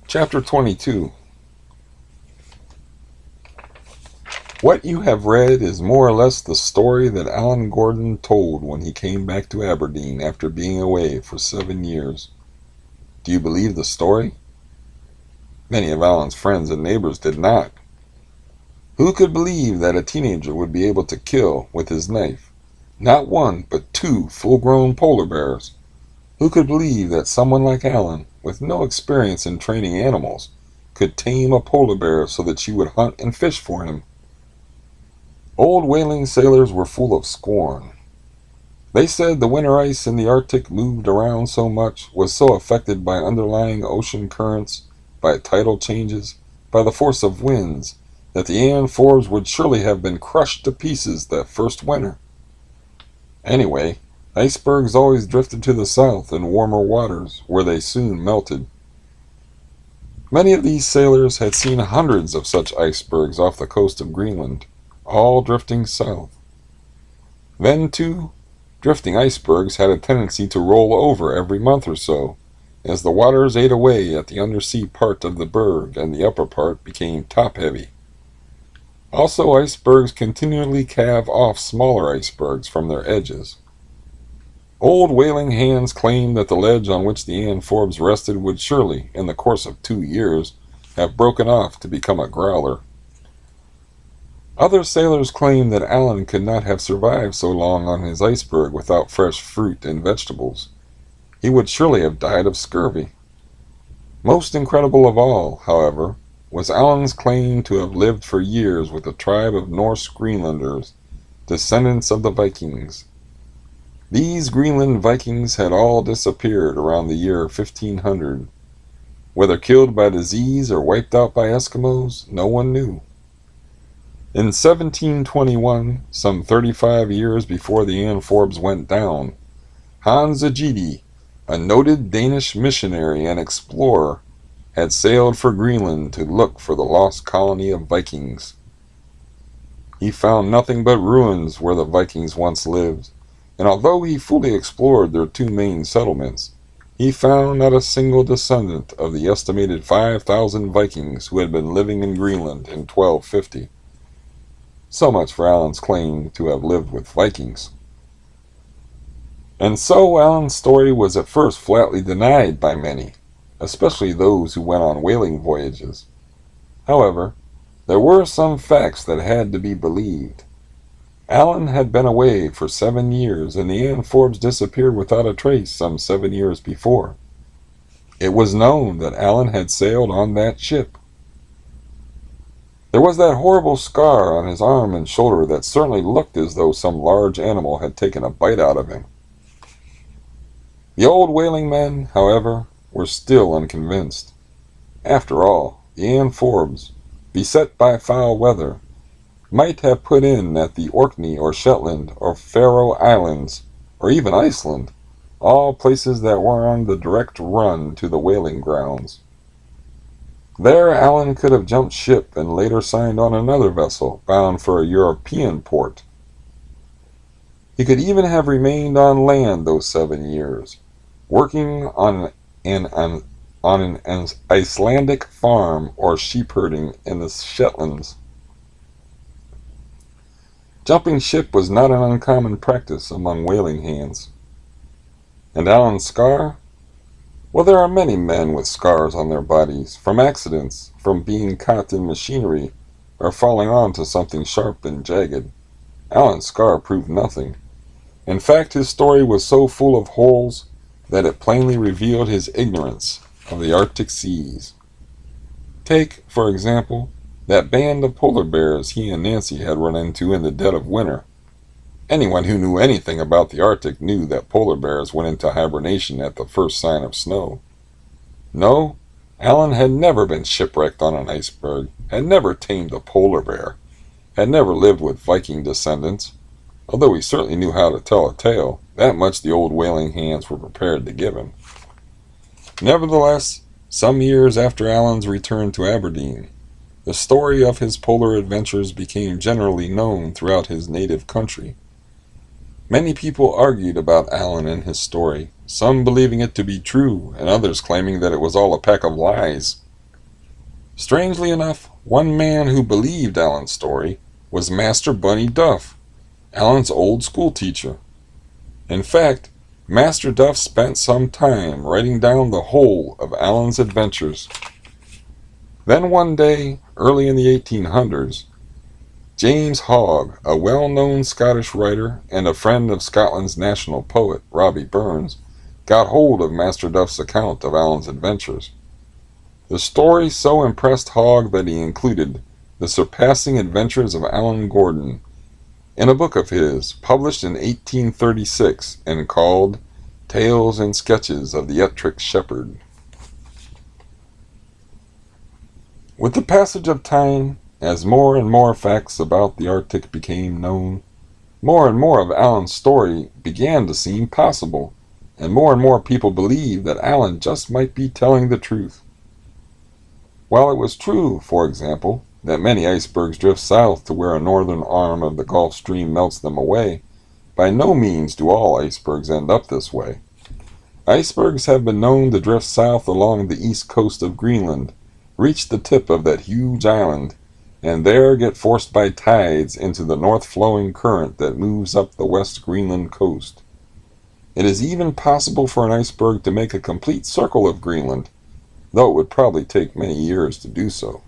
Chapter 22. What you have read is more or less the story that Allan Gordon told when he came back to Aberdeen after being away for 7 years. Do you believe the story? Many of Allan's friends and neighbors did not. Who could believe that a teenager would be able to kill, with his knife, not one but 2 full-grown polar bears? Who could believe that someone like Allan, with no experience in training animals, could tame a polar bear so that she would hunt and fish for him? Old whaling sailors were full of scorn. They said the winter ice in the Arctic moved around so much, was so affected by underlying ocean currents, by tidal changes, by the force of winds, that the amphibs would surely have been crushed to pieces that first winter. Anyway, icebergs always drifted to the south in warmer waters, where they soon melted. Many of these sailors had seen hundreds of such icebergs off the coast of Greenland, all drifting south. Then, too, drifting icebergs had a tendency to roll over every month or so, as the waters ate away at the undersea part of the berg and the upper part became top-heavy. Also, icebergs continually calve off smaller icebergs from their edges. Old whaling hands claimed that the ledge on which the amphibs rested would surely, in the course of 2 years, have broken off to become a growler. Other sailors claimed that Allan could not have survived so long on his iceberg without fresh fruit and vegetables. He would surely have died of scurvy. Most incredible of all, however, was Allan's claim to have lived for years with a tribe of Norse Greenlanders, descendants of the Vikings. These Greenland Vikings had all disappeared around the year 1500. Whether killed by disease or wiped out by Eskimos, no one knew. In 1721, some 35 years before the amphibs went down, Hans Egede, a noted Danish missionary and explorer, had sailed for Greenland to look for the lost colony of Vikings. He found nothing but ruins where the Vikings once lived, and although he fully explored their 2 main settlements, he found not a single descendant of the estimated 5,000 Vikings who had been living in Greenland in 1250. So much for Allan's claim to have lived with Vikings. And so Allan's story was at first flatly denied by many, especially those who went on whaling voyages. However, there were some facts that had to be believed. Allan had been away for 7 years, and the amphibs disappeared without a trace some 7 years before. It was known that Allan had sailed on that ship. There was that horrible scar on his arm and shoulder that certainly looked as though some large animal had taken a bite out of him. The old whaling men, however, were still unconvinced. After all, the amphibs, beset by foul weather, might have put in at the Orkney or Shetland or Faroe Islands, or even Iceland, all places that were on the direct run to the whaling grounds. There Allan could have jumped ship and later signed on another vessel bound for a European port. He could even have remained on land those 7 years, working on an Icelandic farm or sheep-herding in the Shetlands. Jumping ship was not an uncommon practice among whaling hands. And Allan's scar? Well, there are many men with scars on their bodies, from accidents, from being caught in machinery, or falling onto something sharp and jagged. Allan's scar proved nothing. In fact, his story was so full of holes that it plainly revealed his ignorance of the Arctic seas. Take, for example, that band of polar bears he and Nancy had run into in the dead of winter. Anyone who knew anything about the Arctic knew that polar bears went into hibernation at the first sign of snow. No, Allan had never been shipwrecked on an iceberg, had never tamed a polar bear, had never lived with Viking descendants, although he certainly knew how to tell a tale. That much the old whaling hands were prepared to give him. Nevertheless, some years after Allan's return to Aberdeen, the story of his polar adventures became generally known throughout his native country. Many people argued about Allan and his story, some believing it to be true, and others claiming that it was all a pack of lies. Strangely enough, one man who believed Allan's story was Master Bunny Duff, Allan's old school teacher. In fact, Master Duff spent some time writing down the whole of Allan's adventures. Then one day, early in the 1800s, James Hogg, a well-known Scottish writer and a friend of Scotland's national poet, Robbie Burns, got hold of Master Duff's account of Allan's adventures. The story so impressed Hogg that he included The Surpassing Adventures of Allan Gordon in a book of his, published in 1836 and called Tales and Sketches of the Ettrick Shepherd. With the passage of time, as more and more facts about the Arctic became known, more and more of Allan's story began to seem possible, and more people believed that Allan just might be telling the truth. While it was true, for example, that many icebergs drift south to where a northern arm of the Gulf Stream melts them away, by no means do all icebergs end up this way. Icebergs have been known to drift south along the east coast of Greenland, reach the tip of that huge island, and there get forced by tides into the north-flowing current that moves up the West Greenland coast. It is even possible for an iceberg to make a complete circle of Greenland, though it would probably take many years to do so.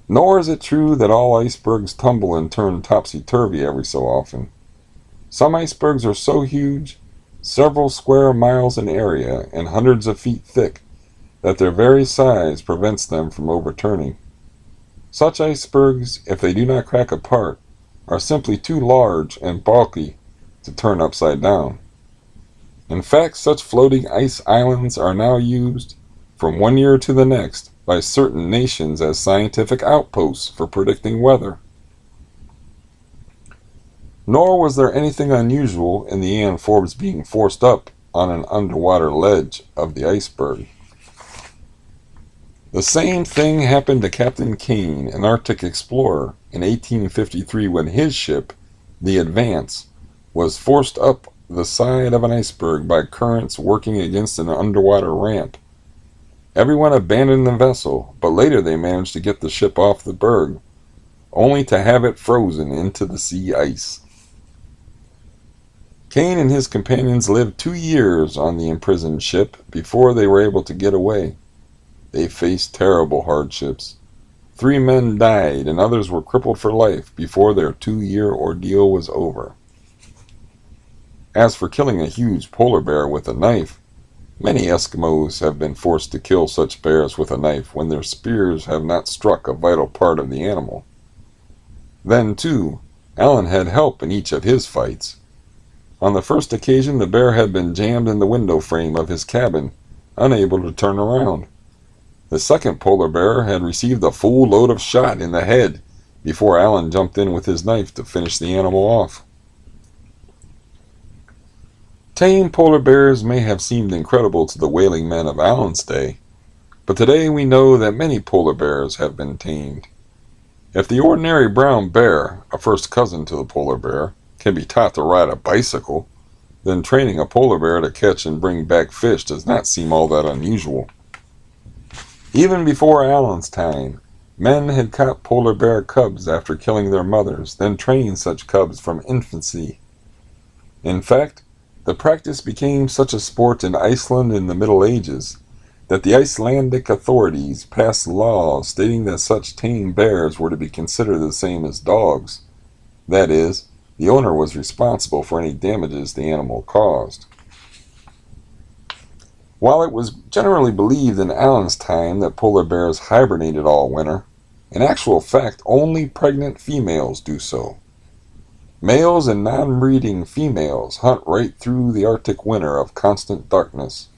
Nor is it true that all icebergs tumble and turn topsy-turvy every so often. Some icebergs are so huge, several square miles in area and hundreds of feet thick, that their very size prevents them from overturning. Such icebergs, if they do not crack apart, are simply too large and bulky to turn upside down. In fact, such floating ice islands are now used, from one year to the next, by certain nations as scientific outposts for predicting weather. Nor was there anything unusual in the Ann Forbes being forced up on an underwater ledge of the iceberg. The same thing happened to Captain Kane, an Arctic explorer, in 1853 when his ship, the Advance, was forced up the side of an iceberg by currents working against an underwater ramp. Everyone abandoned the vessel, but later they managed to get the ship off the berg, only to have it frozen into the sea ice. Kane and his companions lived 2 years on the imprisoned ship before they were able to get away. They faced terrible hardships. 3 men died and others were crippled for life before their 2-year ordeal was over. As for killing a huge polar bear with a knife, many Eskimos have been forced to kill such bears with a knife when their spears have not struck a vital part of the animal. Then, too, Allan had help in each of his fights. On the first occasion, the bear had been jammed in the window frame of his cabin, unable to turn around. The second polar bear had received a full load of shot in the head before Allan jumped in with his knife to finish the animal off. Tame polar bears may have seemed incredible to the whaling men of Allan's day, but today we know that many polar bears have been tamed. If the ordinary brown bear, a first cousin to the polar bear, can be taught to ride a bicycle, then training a polar bear to catch and bring back fish does not seem all that unusual. Even before Allan's time, men had caught polar bear cubs after killing their mothers, then trained such cubs from infancy. In fact, the practice became such a sport in Iceland in the Middle Ages that the Icelandic authorities passed laws stating that such tame bears were to be considered the same as dogs. That is, the owner was responsible for any damages the animal caused. While it was generally believed in Allan's time that polar bears hibernated all winter, in actual fact only pregnant females do so. Males and non-breeding females hunt right through the Arctic winter of constant darkness.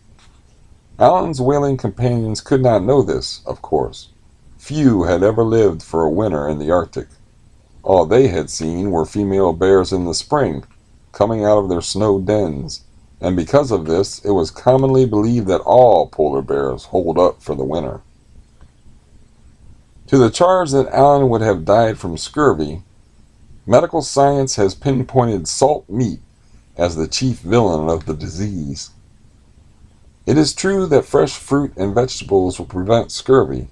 Allan's whaling companions could not know this, of course. Few had ever lived for a winter in the Arctic. All they had seen were female bears in the spring, coming out of their snow dens, and because of this, it was commonly believed that all polar bears holed up for the winter. To the charge that Allan would have died from scurvy, medical science has pinpointed salt meat as the chief villain of the disease. It is true that fresh fruit and vegetables will prevent scurvy,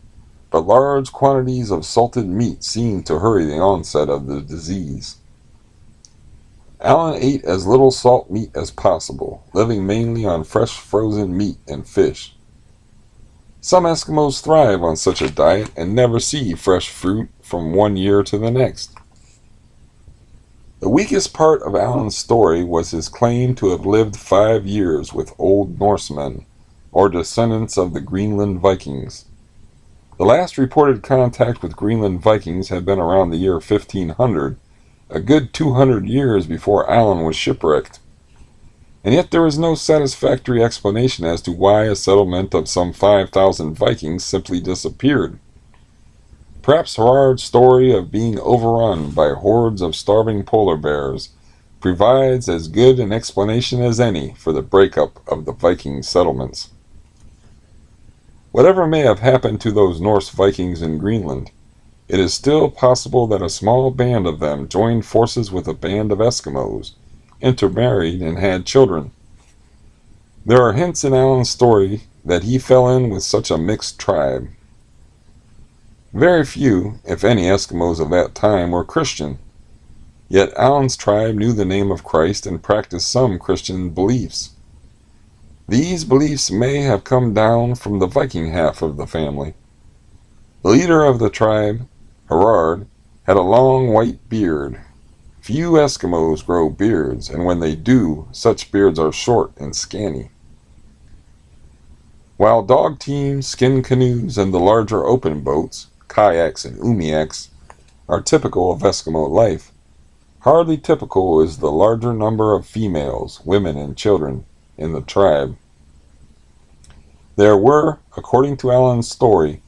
but large quantities of salted meat seemed to hurry the onset of the disease. Allan ate as little salt meat as possible, living mainly on fresh frozen meat and fish. Some Eskimos thrive on such a diet and never see fresh fruit from one year to the next. The weakest part of Allan's story was his claim to have lived 5 years with Old Norsemen, or descendants of the Greenland Vikings. The last reported contact with Greenland Vikings had been around the year 1500, a good 200 years before Allan was shipwrecked. And yet there is no satisfactory explanation as to why a settlement of some 5,000 Vikings simply disappeared. Perhaps Herard's story of being overrun by hordes of starving polar bears provides as good an explanation as any for the breakup of the Viking settlements. Whatever may have happened to those Norse Vikings in Greenland, it is still possible that a small band of them joined forces with a band of Eskimos, intermarried, and had children. There are hints in Allan's story that he fell in with such a mixed tribe. Very few, if any, Eskimos of that time were Christian, yet Allan's tribe knew the name of Christ and practiced some Christian beliefs. These beliefs may have come down from the Viking half of the family. The leader of the tribe, Herard, had a long white beard. Few Eskimos grow beards, and when they do, such beards are short and scanty. While dog teams, skin canoes, and the larger open boats, kayaks and umiaks, are typical of Eskimo life, hardly typical is the larger number of females, women, and children in the tribe. There were, according to Allan's story,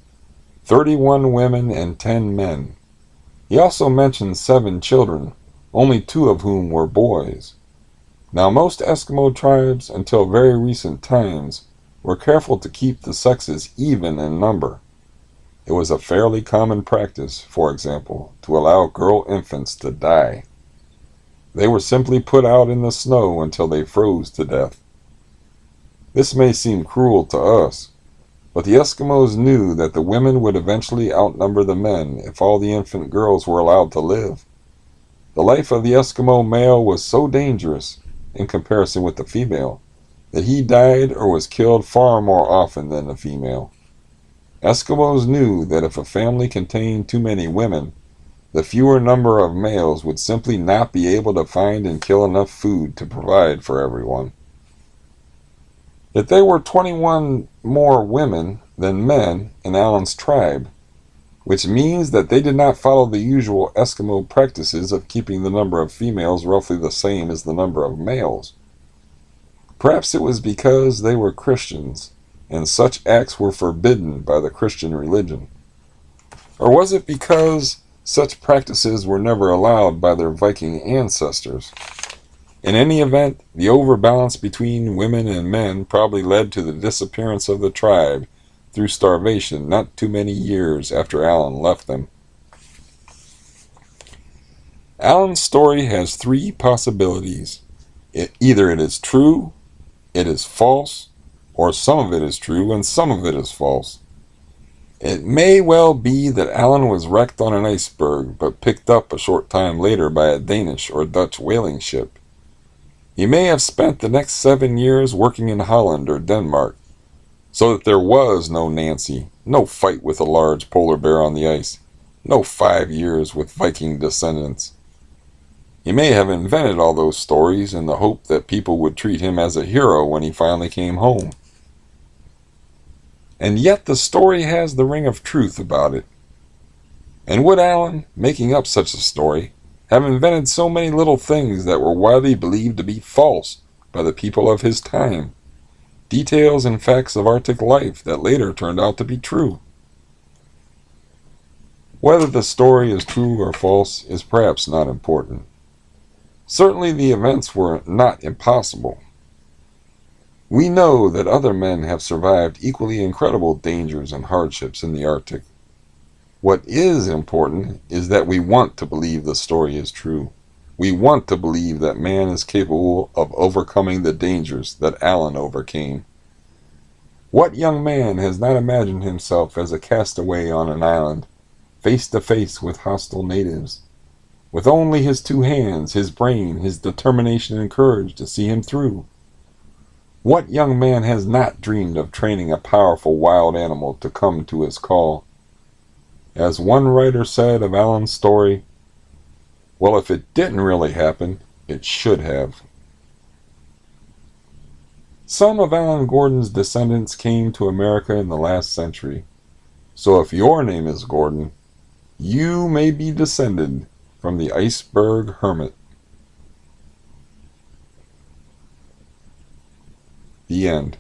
31 women and 10 men. He also mentions 7 children, only 2 of whom were boys. Now most Eskimo tribes, until very recent times, were careful to keep the sexes even in number. It was a fairly common practice, for example, to allow girl infants to die. They were simply put out in the snow until they froze to death. This may seem cruel to us, but the Eskimos knew that the women would eventually outnumber the men if all the infant girls were allowed to live. The life of the Eskimo male was so dangerous, in comparison with the female, that he died or was killed far more often than the female. Eskimos knew that if a family contained too many women, the fewer number of males would simply not be able to find and kill enough food to provide for everyone. Yet there were 21 more women than men in Allan's tribe, which means that they did not follow the usual Eskimo practices of keeping the number of females roughly the same as the number of males. Perhaps it was because they were Christians, and such acts were forbidden by the Christian religion. Or was it because such practices were never allowed by their Viking ancestors? In any event, the overbalance between women and men probably led to the disappearance of the tribe through starvation not too many years after Allan left them. Allan's story has 3 possibilities. Either it is true, it is false, or some of it is true and some of it is false. It may well be that Allan was wrecked on an iceberg but picked up a short time later by a Danish or Dutch whaling ship. He may have spent the next 7 years working in Holland or Denmark, so that there was no Nancy, no fight with a large polar bear on the ice, no 5 years with Viking descendants. He may have invented all those stories in the hope that people would treat him as a hero when he finally came home. And yet the story has the ring of truth about it. And would Allan, making up such a story, have invented so many little things that were widely believed to be false by the people of his time? Details and facts of Arctic life that later turned out to be true. Whether the story is true or false is perhaps not important. Certainly the events were not impossible. We know that other men have survived equally incredible dangers and hardships in the Arctic. What is important is that we want to believe the story is true. We want to believe that man is capable of overcoming the dangers that Allan overcame. What young man has not imagined himself as a castaway on an island, face to face with hostile natives, with only his two hands, his brain, his determination and courage to see him through? What young man has not dreamed of training a powerful wild animal to come to his call? As one writer said of Allan's story, well, if it didn't really happen, it should have. Some of Allan Gordon's descendants came to America in the last century. So if your name is Gordon, you may be descended from the Iceberg Hermit. The end.